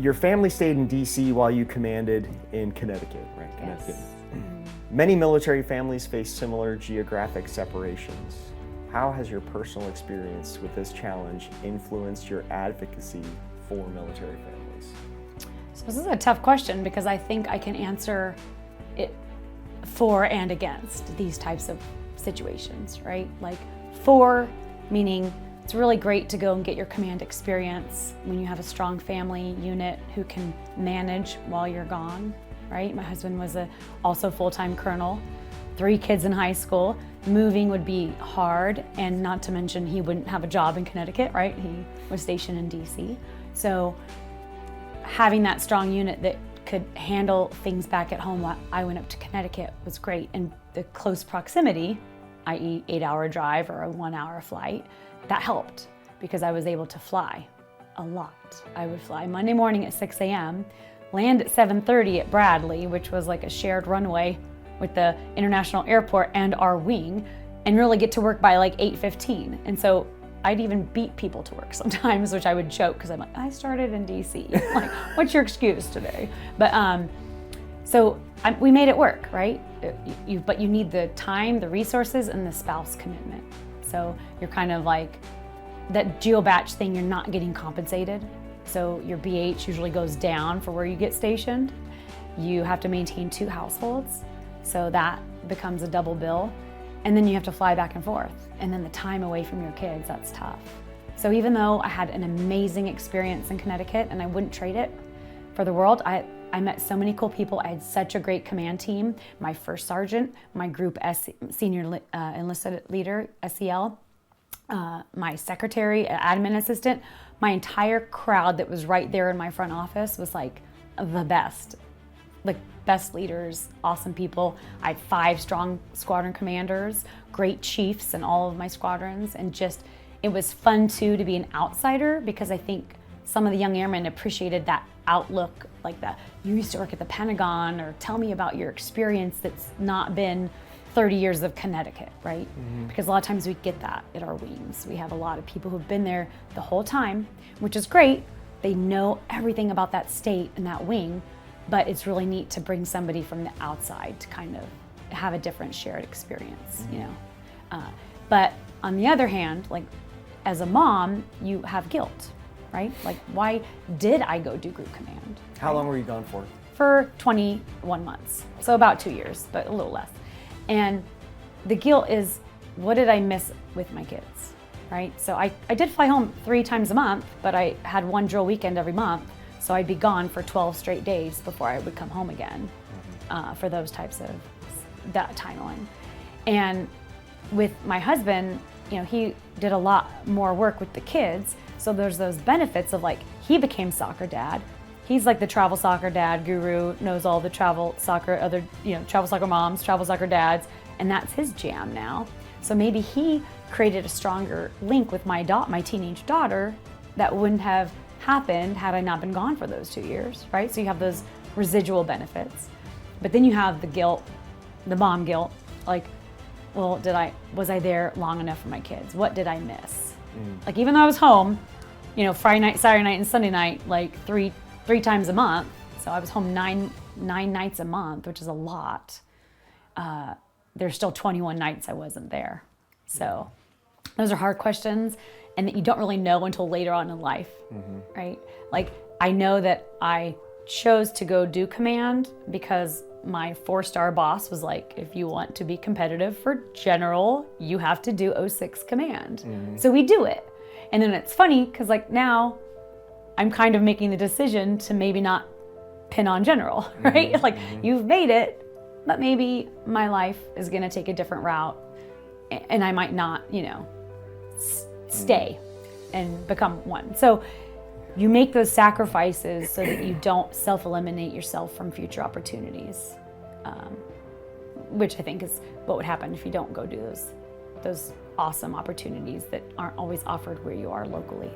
Your family stayed in DC while you commanded in Connecticut, right? Connecticut. Yes. Many military families face similar geographic separations. How has your personal experience with this challenge influenced your advocacy for military families? So this is a tough question because I think I can answer it for and against these types of situations, right? Like for, meaning it's really great to go and get your command experience when you have a strong family unit who can manage while you're gone, right? My husband was also full-time colonel, 3 kids in high school. Moving would be hard, and not to mention he wouldn't have a job in Connecticut, right? He was stationed in DC. So having that strong unit that could handle things back at home while I went up to Connecticut was great. And the close proximity, i.e. 8-hour drive or a 1-hour flight, that helped because I was able to fly a lot. I would fly Monday morning at 6 a.m., land at 7:30 at Bradley, which was like a shared runway with the international airport and our wing, and really get to work by like 8:15. And so I'd even beat people to work sometimes, which I would joke because I'm like, I started in DC. Like, what's your excuse today? But we made it work, right? But you need the time, the resources, and the spouse commitment. So you're kind of like that geo-batch thing, you're not getting compensated. So your BH usually goes down for where you get stationed. You have to maintain 2 households. So that becomes a double bill. And then you have to fly back and forth. And then the time away from your kids, that's tough. So even though I had an amazing experience in Connecticut and I wouldn't trade it for the world, I met so many cool people. I had such a great command team. My first sergeant, my group senior enlisted leader, SEL, my secretary, admin assistant, my entire crowd that was right there in my front office was like the best. Like best leaders, awesome people. I had 5 strong squadron commanders, great chiefs in all of my squadrons, and just, it was fun too to be an outsider because I think some of the young airmen appreciated that outlook, like that you used to work at the Pentagon, or tell me about your experience that's not been 30 years of Connecticut, right? Mm-hmm. Because a lot of times we get that at our wings. We have a lot of people who've been there the whole time, which is great. They know everything about that state and that wing, but it's really neat to bring somebody from the outside to kind of have a different shared experience, you know? But on the other hand, like as a mom, you have guilt, right? Like, why did I go do group command? How long were you gone for? For 21 months, so about 2 years, but a little less. And the guilt is, what did I miss with my kids, right? So I did fly home 3 times a month, but I had 1 drill weekend every month. So I'd be gone for 12 straight days before I would come home again for those types of, that timeline. And with my husband, you know, he did a lot more work with the kids. So there's those benefits of like, he became soccer dad. He's like the travel soccer dad guru, knows all the travel soccer, other, you know, travel soccer moms, travel soccer dads, and that's his jam now. So maybe he created a stronger link with my teenage daughter that wouldn't have happened had I not been gone for those 2 years, right? So you have those residual benefits. But then you have the guilt, the mom guilt, like, well, was I there long enough for my kids? What did I miss? Like, even though I was home, you know, Friday night, Saturday night, and Sunday night, like three times a month. So I was home nine nights a month, which is a lot. There's still 21 nights I wasn't there. So those are hard questions, and that you don't really know until later on in life, right? Like, I know that I chose to go do command because my 4-star boss was like, if you want to be competitive for general, you have to do 06 command. So we do it. And then it's funny because like now I'm kind of making the decision to maybe not pin on general, right? Like, you've made it, but maybe my life is going to take a different route and I might not, you know, stay and become one. So you make those sacrifices so that you don't self-eliminate yourself from future opportunities, which I think is what would happen if you don't go do those awesome opportunities that aren't always offered where you are locally.